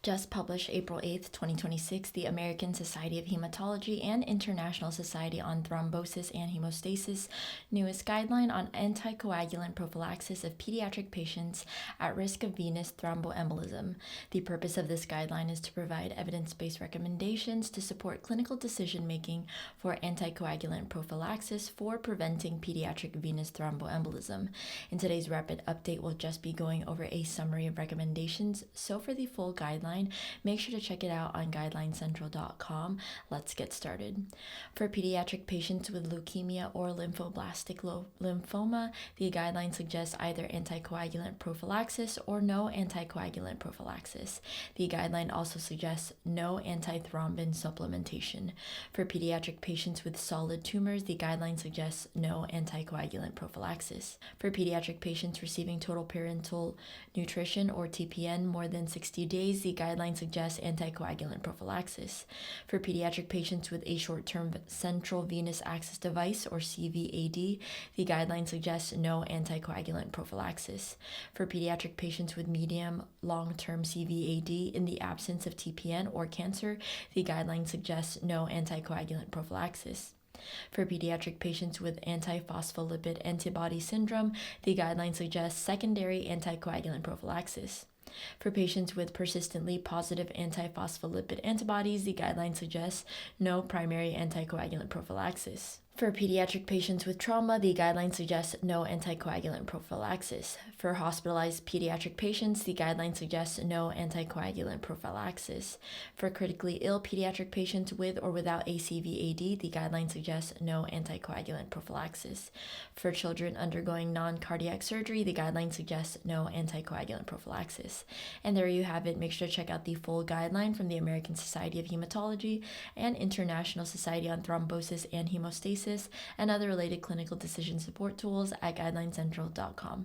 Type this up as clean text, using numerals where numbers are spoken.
Just published April 8th, 2026, the American Society of Hematology and International Society on Thrombosis and Haemostasis newest guideline on anticoagulant prophylaxis of pediatric patients at risk of venous thromboembolism. The purpose of this guideline is to provide evidence-based recommendations to support clinical decision-making for anticoagulant prophylaxis for preventing pediatric venous thromboembolism. In today's rapid update, we'll just be going over a summary of recommendations. So for the full guideline, make sure to check it out on guidelinecentral.com. Let's get started. For pediatric patients with leukemia or lymphoblastic lymphoma, the guideline suggests either anticoagulant prophylaxis or no anticoagulant prophylaxis. The guideline also suggests no antithrombin supplementation. For pediatric patients with solid tumors, the guideline suggests no anticoagulant prophylaxis. For pediatric patients receiving total parenteral nutrition or TPN more than 60 days, the guideline suggests anticoagulant prophylaxis. For pediatric patients with a short-term central venous access device or CVAD, the guideline suggests no anticoagulant prophylaxis. For pediatric patients with medium long-term CVAD in the absence of TPN or cancer, the guideline suggests no anticoagulant prophylaxis. For pediatric patients with antiphospholipid antibody syndrome, the guideline suggests secondary anticoagulant prophylaxis. For patients with persistently positive antiphospholipid antibodies, the guideline suggests no primary anticoagulant prophylaxis. For pediatric patients with trauma, the guideline suggests no anticoagulant prophylaxis. For hospitalized pediatric patients, the guideline suggests no anticoagulant prophylaxis. For critically ill pediatric patients with or without ACVAD, the guideline suggests no anticoagulant prophylaxis. For children undergoing non-cardiac surgery, the guideline suggests no anticoagulant prophylaxis. And there you have it. Make sure to check out the full guideline from the American Society of Hematology and International Society on Thrombosis and Haemostasis and other related clinical decision support tools at guidelinecentral.com.